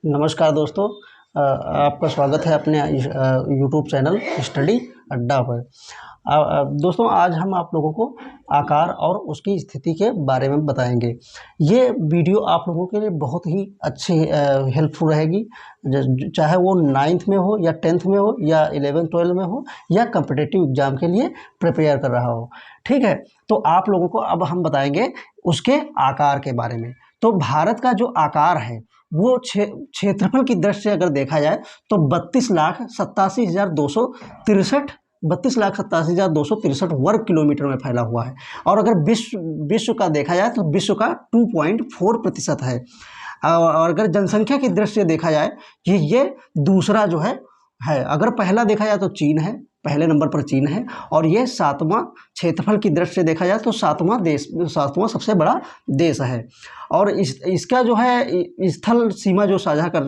नमस्कार दोस्तों। आपका स्वागत है अपने यूट्यूब चैनल स्टडी अड्डा पर। दोस्तों, आज हम आप लोगों को आकार और उसकी स्थिति के बारे में बताएंगे। ये वीडियो आप लोगों के लिए बहुत ही अच्छी हेल्पफुल रहेगी, चाहे वो 9th में हो या 10th में हो या 11th 12 में हो या कम्पिटिटिव एग्ज़ाम के लिए प्रिपेयर कर रहा हो। ठीक है, तो आप लोगों को अब हम बताएंगे उसके आकार के बारे में। तो भारत का जो आकार है वो क्षेत्रफल की दृष्टि से अगर देखा जाए तो 32,87,263 वर्ग किलोमीटर में फैला हुआ है। और अगर विश्व का देखा जाए तो विश्व का 2.4% है। और अगर जनसंख्या की दृष्टि से देखा जाए कि ये दूसरा जो है। अगर पहला देखा जाए तो चीन है, पहले नंबर पर चीन है, और ये 7वां क्षेत्रफल की दृष्टि से देखा जाए तो 7वां सबसे बड़ा देश है। और इसका जो है स्थल सीमा जो साझा कर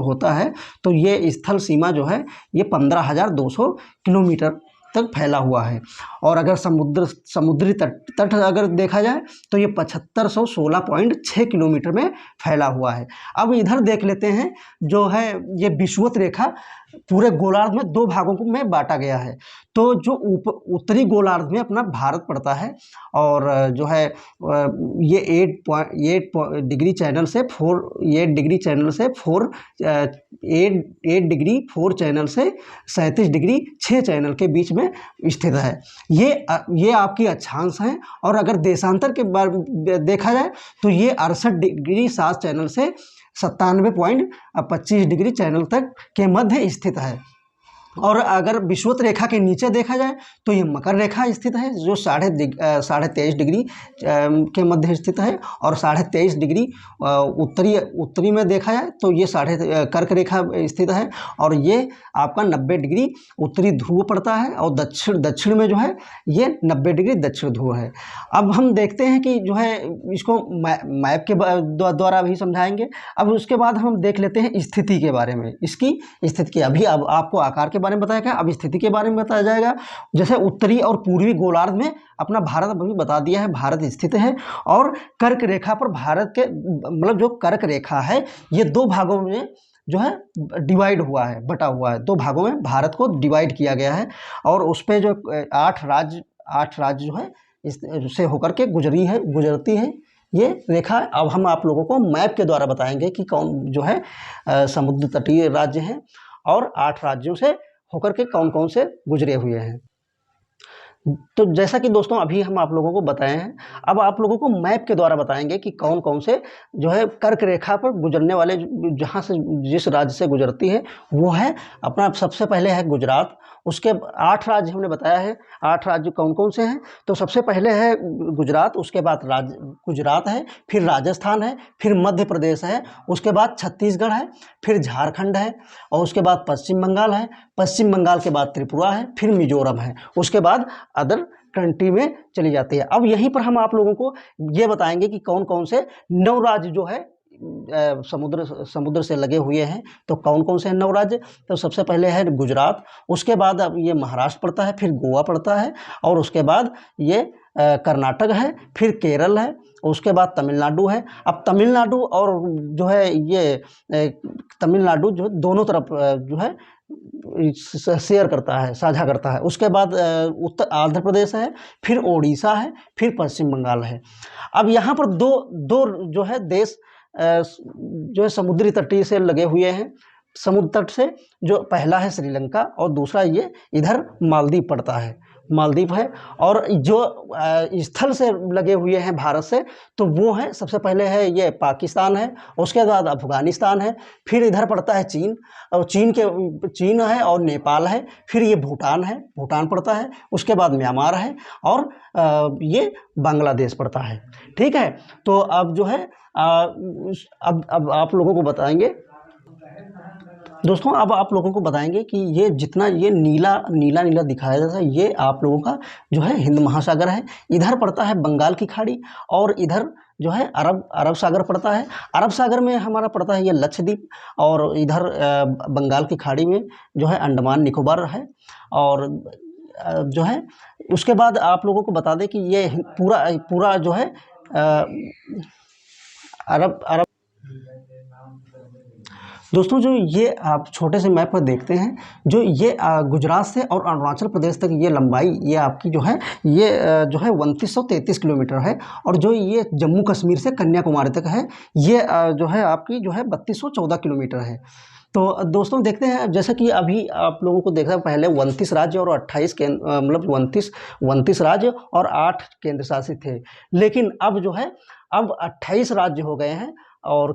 होता है, तो ये स्थल सीमा जो है ये 15,200 किलोमीटर तक फैला हुआ है। और अगर समुद्री तट अगर देखा जाए तो ये 7516.6 किलोमीटर में फैला हुआ है। अब इधर देख लेते हैं, जो है ये विषुवत रेखा पूरे गोलार्ध में 2 भागों में बांटा गया है। तो जो उत्तरी गोलार्ध में अपना भारत पड़ता है, और जो है ये 8 डिग्री चैनल से 8 डिग्री चैनल से 37 डिग्री 6 चैनल के बीच में स्थित है। ये आपकी अक्षांश है। और अगर देशांतर के बारे देखा जाए तो ये 68 डिग्री 7 चैनल से 97.25 डिग्री चैनल तक के मध्य स्थित है। और अगर विषुवत रेखा के नीचे देखा जाए तो ये मकर रेखा स्थित है, जो 23.5 डिग्री के मध्य स्थित है। और 23.5 डिग्री उत्तरी में देखा जाए तो ये कर्क रेखा स्थित है। और ये आपका 90 डिग्री उत्तरी ध्रुव पड़ता है। और दक्षिण में जो है ये 90 डिग्री दक्षिण ध्रुव है। अब हम देखते हैं कि जो है इसको मैप के द्वारा भी समझाएंगे। अब उसके बाद हम देख लेते हैं स्थिति के बारे में। इसकी स्थिति अभी अब आपको आकार के बारे में बताया गया, अब स्थिति के बारे में बताया जाएगा। जैसे उत्तरी और पूर्वी गोलार्ध में अपना भारत अभी बता दिया है, भारत स्थित है। और कर्क रेखा पर भारत के मतलब जो कर्क रेखा है ये 2 भागों में जो है डिवाइड हुआ है, बटा हुआ है। 2 भागों में भारत को डिवाइड किया गया है। और उस पे जो 8 राज्य जो है इससे होकर के गुजरती है ये रेखा। अब हम आप लोगों को मैप के द्वारा बताएंगे कि कौन जो है समुद्र तटीय राज्य हैं और 8 राज्यों से होकर के कौन कौन से गुजरे हुए हैं। तो जैसा कि दोस्तों अभी हम आप लोगों को बताए हैं, अब आप लोगों को मैप के द्वारा बताएंगे कि कौन कौन से जो है कर्क रेखा पर गुजरने वाले, जहाँ से जिस राज्य से गुजरती है वो है अपना सबसे पहले है गुजरात। उसके 8 राज्य हमने बताया है, 8 राज्य कौन कौन से हैं। तो सबसे पहले है गुजरात, उसके बाद गुजरात है, फिर राजस्थान है, फिर मध्य प्रदेश है, उसके बाद छत्तीसगढ़ है, फिर झारखंड है, और उसके बाद पश्चिम बंगाल है, पश्चिम बंगाल के बाद त्रिपुरा है, फिर मिजोरम है, उसके बाद अदर कंट्री में चली जाती है। अब यहीं पर हम आप लोगों को ये बताएंगे कि कौन कौन से 9 राज्य जो है समुद्र से लगे हुए हैं। तो कौन कौन से 9 राज्य, तो सबसे पहले है गुजरात, उसके बाद अब ये महाराष्ट्र पड़ता है, फिर गोवा पड़ता है, और उसके बाद ये कर्नाटक है, फिर केरल है, उसके बाद तमिलनाडु है। अब तमिलनाडु और जो है ये तमिलनाडु जो दोनों तरफ जो है शेयर करता है, साझा करता है। उसके बाद उत्तर आंध्र प्रदेश है, फिर ओडिशा है, फिर पश्चिम बंगाल है। अब यहाँ पर दो जो है देश जो है समुद्री तटीय से लगे हुए हैं। समुद्र तट से जो पहला है श्रीलंका, और दूसरा ये इधर मालदीव है। और जो स्थल से लगे हुए हैं भारत से, तो वो है सबसे पहले है ये पाकिस्तान है, उसके बाद अफगानिस्तान है, फिर इधर पड़ता है चीन, और चीन है और नेपाल है, फिर ये भूटान पड़ता है, उसके बाद म्यांमार है, और ये बांग्लादेश पड़ता है। ठीक है, तो अब जो है अब आप लोगों को बताएंगे दोस्तों, अब आप लोगों को बताएंगे कि ये जितना ये नीला दिखाया जाता है, ये आप लोगों का जो है हिंद महासागर है। इधर पड़ता है बंगाल की खाड़ी, और इधर जो है अरब सागर पड़ता है। अरब सागर में हमारा पड़ता है ये लक्षद्वीप, और इधर बंगाल की खाड़ी में जो है अंडमान निकोबार है। और जो है उसके बाद आप लोगों को बता दें कि ये पूरा जो है अरब दोस्तों जो ये आप छोटे से मैप पर देखते हैं, जो ये गुजरात से और अरुणाचल प्रदेश तक ये लंबाई ये आपकी जो है ये जो है 2933 किलोमीटर है। और जो ये जम्मू कश्मीर से कन्याकुमारी तक है ये जो है आपकी जो है 3214 किलोमीटर है। तो दोस्तों देखते हैं, जैसा कि अभी आप लोगों को देखा पहले 29 राज्य और 28 मतलब 29 राज्य और 8 केंद्र शासित थे, लेकिन अब जो है अब 28 राज्य हो गए हैं और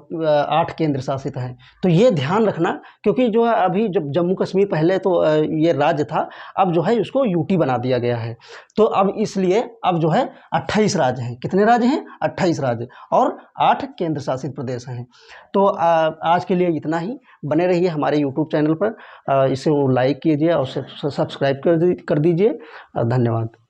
8 केंद्र शासित हैं। तो ये ध्यान रखना, क्योंकि जो है अभी जब जम्मू कश्मीर पहले तो ये राज्य था, अब जो है इसको यूटी बना दिया गया है। तो अब इसलिए अब जो है 28 राज्य हैं। कितने राज्य हैं? 28 राज्य और 8 केंद्र शासित प्रदेश हैं। तो आज के लिए इतना ही। बने रहिए हमारे यूट्यूब चैनल पर, इसे लाइक कीजिए और सब्सक्राइब कर दीजिए। धन्यवाद।